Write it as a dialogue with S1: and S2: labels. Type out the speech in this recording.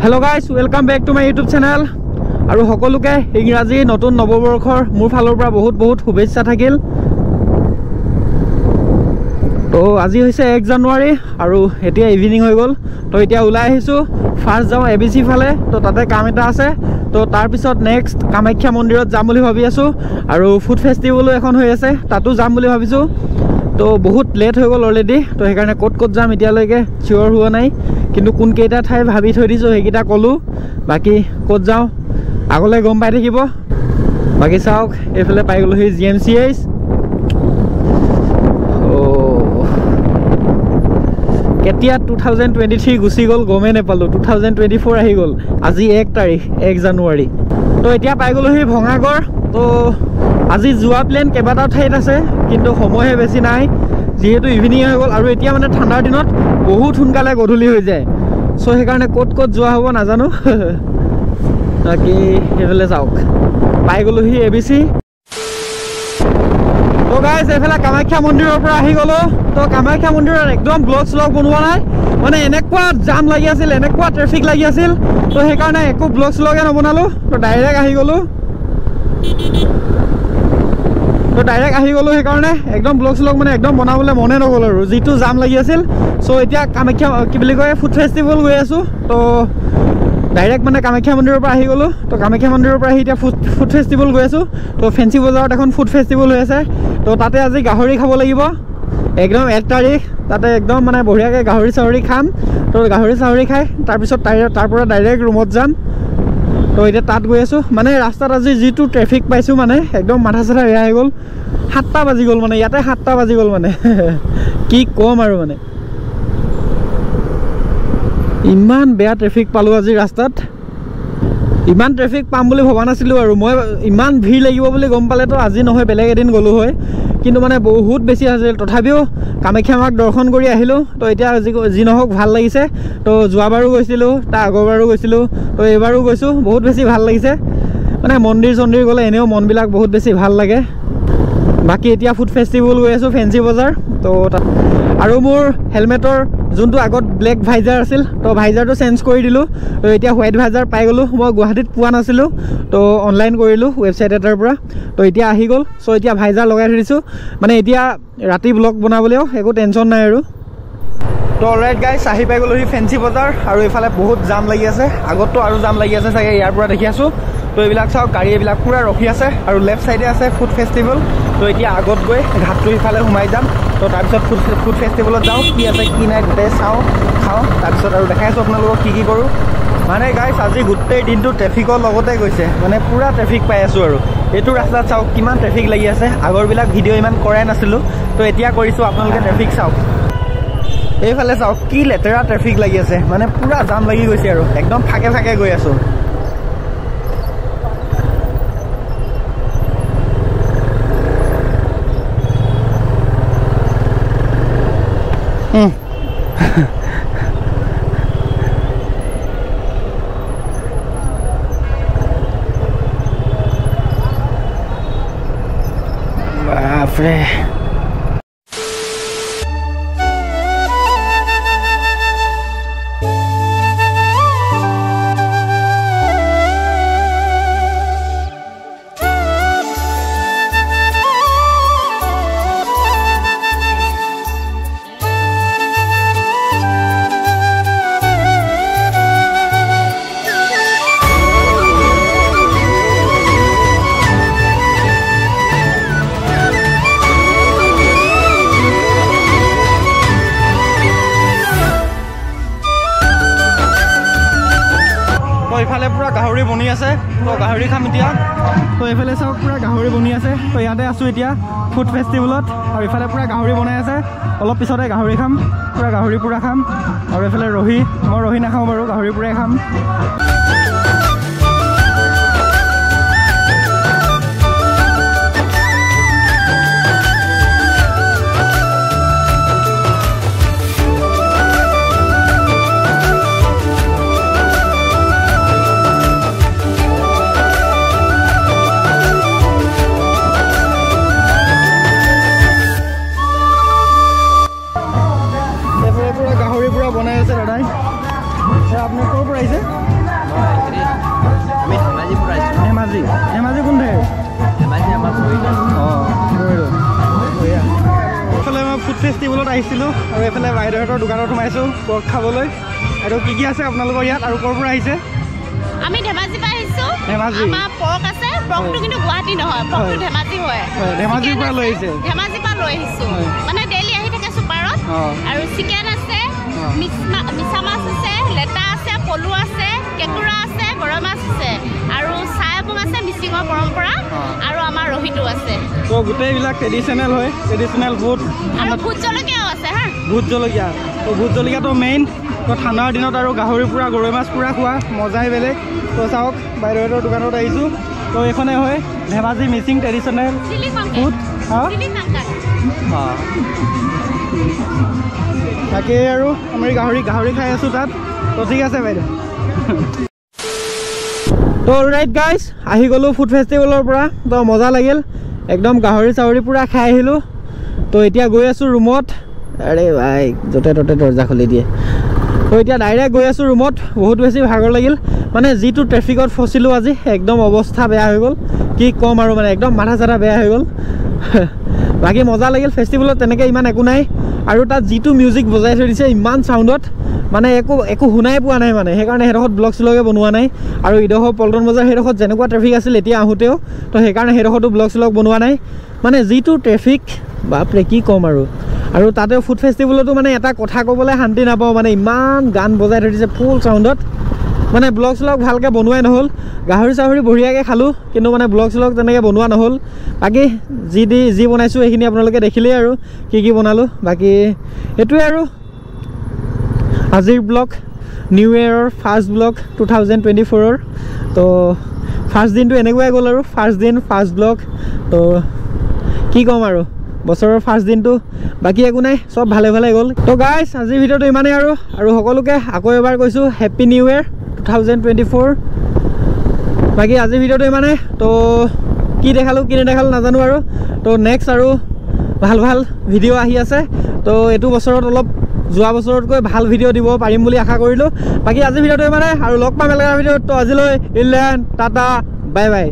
S1: Hello guys welcome back to my YouTube channel और सकलोके इंग्राजी नतुन नवबर्षर मोर फाলৰ পৰা बहुत बहुत शुभेच्छा থাকিল। तो আজি হৈছে 1 জানুৱাৰী আৰু এতিয়া ইভিনিং হৈ গল। তো এতিয়া ওলাই আহিছো ফাৰ্স্ট যাও এবিসি ফালে। তো তাতে কাম এটা আছে। তো তাৰ পিছত নেক্সট কামাখ্যা মন্দিৰত যাম বুলি ভাবি আছো আৰু ফুড ফেষ্টিভেলো এখন হৈ আছে তাতো যাম বুলি ভাবিছো। तो बहुत लेट हो गल अलरेडी। तो সেইকাৰণে কত যাম এতিয়ালৈকে চিয়ৰ হোৱা নাই, কিন্তু কোন কেইটা ঠাই ভাবি থৈ দিছো সেইকেইটা কলো। বাকি কত যাও আগলৈ গম পাই থাকিব। বাকি চাওক এইফালে পাই গলো হি জিএমচিএইচ। কেতিয়া 2023 গুচি গল গমে নেপালো। 2024 আহি গল। আজি 1 তাৰিখ 1 জানুৱাৰী। তো এতিয়া পাই গলো হি ভঙাগড়। তো আজি যোৱা প্লেন কেইবাটা ঠাইত আছে কিন্তু সময়হে বেছি নাই, যেহেতু ইভিনিং হৈ গল আৰু এতিয়া মানে ঠাণ্ডাৰ দিনত বহুত সোনকালে গধূলি হৈ যায়। সো সেইকাৰণে কত যোৱা হ'ব নাজানো। বাকি এইফালে যাওক পাই গলো হি এবিসি। তো গাইজ এইফালে কামাখ্যা মন্দিৰৰ পৰা আহি গলো। তো কামাখ্যা মন্দিৰত একদম ব্লগ বনোৱা নাই, মানে এনেকুৱা জাম লাগি আছিল, এনেকুৱা ট্ৰেফিক লাগি আছিল। তো সেইকাৰণে একো ব্লগ নবনালো। তো ডাইৰেক্ট আহি গলো। তো ডাইৰেক্ট আহি গলো সেইকাৰণে একদম ব্লগ মানে একদম বনাবলৈ মনে নগল আৰু যিটো জাম লাগি আছিল। সো এতিয়া কামাখ্যা কি বুলি কয় ফুড ফেষ্টিভেল গৈ আছো। তো ডাইৰেক্ট মানে কামাখ্যা মন্দিৰৰ পৰা আহি গলো। তো কামাখ্যা মন্দিৰৰ পৰা আহি এতিয়া ফুড ফেষ্টিভেল গৈ আছো। তো ফেঞ্চি বজাৰত এখন ফুড ফেষ্টিভেল হৈ আছে। তো তাতে আজি গাহৰি খাব লাগিব একদম 1 তাৰিখ। তাতে একদম মানে বঢ়িয়াকৈ গাহৰি চাহৰি খাম। তো গাহৰি চাহৰি খাই তাৰপিছত তাৰ পৰা ডাইৰেক্ট ৰুমত যাম। তো এতিয়া তাত গৈ আছো। মানে ৰাস্তাত আজি যিটো ট্ৰেফিক পাইছো মানে একদম মাথা চাথা বেয়া হৈ গল। 7টা বাজি গল মানে ইয়াতে 7টা বাজি গল মানে কি কম আৰু মানে ইমান বেয়া ট্ৰেফিক পালো আজি ৰাস্তাত। ইমান ট্ৰেফিক পাম বুলি ভবা নাছিলো আৰু মই ইমান ভিৰ লাগিব বুলি গম পালে তো আজি নহয় বেলেগ এদিন গলো হয়, কিন্তু মানে বহুত বেছি আছিল। তথাপিও কামাখ্যা মাক দৰ্শন কৰি আহিলো। তো এতিয়া যি নহওক ভাল লাগিছে। তো যোৱাবাৰো গৈছিলো, তাৰ আগৰবাৰো গৈছিলো, তো এইবাৰো গৈছো, বহুত বেছি ভাল লাগিছে। মানে মন্দিৰ চন্দিৰ গ'লে এনেও মনবিলাক বহুত বেছি ভাল লাগে। বাকি এতিয়া ফুড ফেষ্টিভেল গৈ আছো ফেঞ্চি বজাৰ। তো আৰু মোৰ হেলমেটৰ যোনটো আগত ব্লেক ভাইজাৰ আছিল, তো ভাইজাৰটো চেঞ্জ কৰি দিলো। তো এতিয়া হোৱাইট ভাইজাৰ পাই গলো। মই গুৱাহাটীত পোৱা নাছিলো, তো অনলাইন কৰিলো ৱেবছাইট এটাৰ পৰা। তো এতিয়া আহি গল। সো এতিয়া ভাইজাৰ লগাই থৈ দিছো, মানে এতিয়া ৰাতি ব্লগ বনাবলৈও একো টেনশ্যন নাই আৰু। তো অলৰাইট গাইছ আহি পাই গলো হি ফেঞ্চি বজাৰ আৰু এইফালে বহুত জাম লাগি আছে। আগততো আৰু জাম লাগি আছে চাগে, ইয়াৰ পৰা দেখি আছো। তো এইবিলাক চাওক গাড়ী এইবিলাক পুৰা ৰখি আছে আৰু লেফ্ট চাইডে আছে ফুড ফেষ্টিভেল। তো এতিয়া আগত গৈ ঘাটটো ইফালে সোমাই যাম। তো তাৰপিছত ফুড ফেষ্টিভেলত যাওঁ, কি আছে কি নাই গোটেই চাওঁ খাওঁ, তাৰপিছত আৰু দেখাই আছোঁ আপোনালোকক কি কৰোঁ। মানে গাইছ আজি গোটেই দিনটো ট্ৰেফিকৰ লগতে গৈছে, মানে পুৰা ট্ৰেফিক পাই আছোঁ। আৰু এইটো ৰাস্তাত চাওক কিমান ট্ৰেফিক লাগি আছে। আগৰবিলাক ভিডিঅ' ইমান কৰাই নাছিলোঁ, তো এতিয়া কৰিছোঁ। আপোনালোকে ট্ৰেফিক চাওক, এইফালে চাওক কি লেতেৰা ট্ৰেফিক লাগি আছে, মানে পুৰা জাম লাগি গৈছে আৰু একদম ফাকে ফাকে গৈ আছোঁ। বাপৰে এইফালে পুৰা গাহৰি বনি আছে। তো গাহৰি খাম এতিয়া। তো এইফালে চাওক পুৰা গাহৰি বনি আছে। তো ইয়াতে আছোঁ এতিয়া ফুড ফেষ্টিভেলত, আৰু ইফালে পুৰা গাহৰি বনাই আছে। অলপ পিছতে গাহৰি খাম, পুৰা গাহৰি পুৰা খাম। আৰু এইফালে ৰহি, মই ৰহি নাখাওঁ বাৰু, গাহৰি পুৰাই খাম। বনাই আছে দাদাই। আপোনাৰ ক'ৰ পৰা আহিছে? আহিছিলোঁ আৰু এইফালে বাইদেউহঁতৰ দোকানত সোমাইছোঁ পৰ্ক খাবলৈ। আৰু কি আছে আপোনালোকৰ ইয়াত আৰু ক'ৰ পৰা আহিছে?
S2: আমি ধেমাজিৰ পৰা আহিছোঁ।
S1: ধেমাজি
S2: আমাৰ পৰ্ক আছে, পৰ্কটো কিন্তু গুৱাহাটী নহয়, পৰ্কটো ধেমাজি হয়।
S1: ধেমাজিৰ পৰা লৈ আহিছে?
S2: ধেমাজিৰ পৰা লৈ আহিছোঁ, মানে ডেইলি আহি থাকে ছুপাৰত। আৰু চিকেন আছে, মিছা মাছ আছে, লেটা আছে, পলু আছে, কেঁকুৰা আছে, গৰৈ মাছ আছে আৰু চাই আপং আছে, মিচিঙৰ পৰম্পৰা আৰু আমাৰ ৰহিটো আছে।
S1: তো গোটেইবিলাক ট্ৰেডিশ্যনেল হয়, ট্ৰেডিশ্যনেল বহুত।
S2: আৰু ভোট জলকীয়াও আছে হা।
S1: ভোট জলকীয়া, তো ভোট জলকীয়াটো মেইন। তো ঠাণ্ডাৰ দিনত আৰু গাহৰি পুৰা গৰৈ মাছ পুৰা খোৱা মজাই বেলেগ। তো চাওক বাইদেউহঁতৰ দোকানত আহিছোঁ। তো এইখনে হয় ধেমাজি মিচিং ট্ৰেডিশ্যনেল ফুড। তাকেই আৰু আমি গাহৰি খাই আছোঁ তাত। তো ঠিক আছে বাইদেউ। তো ৰাইট গাইজ, আহি গ'লোঁ ফুড ফেষ্টিভেলৰ পৰা। তো মজা লাগিল, একদম গাহৰি চাহৰি পূৰা খাই আহিলোঁ। তো এতিয়া গৈ আছোঁ ৰুমত। আৰে ভাই য'তে ত'তে দৰ্জা খুলি দিয়ে। তো এতিয়া ডাইৰেক্ট গৈ আছোঁ ৰুমত। বহুত বেছি ভাগৰ লাগিল, মানে যিটো ট্ৰেফিকত ফচিলোঁ আজি, একদম অৱস্থা বেয়া হৈ গ'ল। কি ক'ম আৰু, মানে একদম মাথা চাথা বেয়া হৈ গ'ল। বাকী মজা লাগিল। ফেষ্টিভেলত তেনেকৈ ইমান একো নাই, আৰু তাত যিটো মিউজিক বজাই থৈ দিছে ইমান চাউণ্ডত, মানে একো শুনাই পোৱা নাই। মানে সেইকাৰণে সেইডোখৰত ব্লগ শ্লগে বনোৱা নাই। আৰু ইডোখৰ পল্টন বজাৰ সেইডোখৰত যেনেকুৱা ট্ৰেফিক আছিল এতিয়া আহোঁতেও, তো সেইকাৰণে সেইডোখৰতো ব্লগ শ্লগ বনোৱা নাই। মানে যিটো ট্ৰেফিক, বাপৰে কি ক'ম আৰু। আৰু তাতে ফুড ফেষ্টিভেলতো মানে এটা কথা ক'বলৈ শান্তি নাপাওঁ, মানে ইমান গান বজাই থৈ দিছে ফুল চাউণ্ডত। মানে ব্লগ শ্লগ ভালকৈ বনোৱাই নহ'ল। গাহৰি চাহৰি বঢ়িয়াকৈ খালোঁ, কিন্তু মানে ব্লগ শ্লগ তেনেকৈ বনোৱা নহ'ল। বাকী যি বনাইছোঁ সেইখিনি আপোনালোকে দেখিলেই আৰু কি বনালোঁ। বাকী সেইটোৱে আৰু আজিৰ ব্লগ, নিউ ইয়েৰৰ ফাৰ্ষ্ট ব্লগ 2024। তো ফাৰ্ষ্ট দিনটো এনেকুৱাই গ'ল আৰু, ফাৰ্ষ্ট দিন ফাৰ্ষ্ট ব্লগ। তো কি ক'ম আৰু, বছৰৰ ফাৰ্ষ্ট দিনটো বাকী একো নাই, চব ভালে ভালে গ'ল। তো গাইজ আজিৰ ভিডিঅ'টো ইমানেই আৰু সকলোকে আকৌ এবাৰ কৈছোঁ হেপ্পী নিউ ইয়েৰ 2024। বাকী আজিৰ ভিডিঅ'টো ইমানেই। তো কি দেখালোঁ কি নেদেখালোঁ নাজানো আৰু। তো নেক্সট আৰু ভাল ভিডিঅ' আহি আছে। তো এইটো বছৰত অলপ যোৱা বছৰতকৈ ভাল ভিডিঅ' দিব পাৰিম বুলি আশা কৰিলোঁ। বাকী আজিৰ ভিডিঅ'টো ইমানেই, আৰু লগ পাম এলেকা ভিডিঅ'ত। তো আজিলৈ ইলেন টাটা বাই বাই।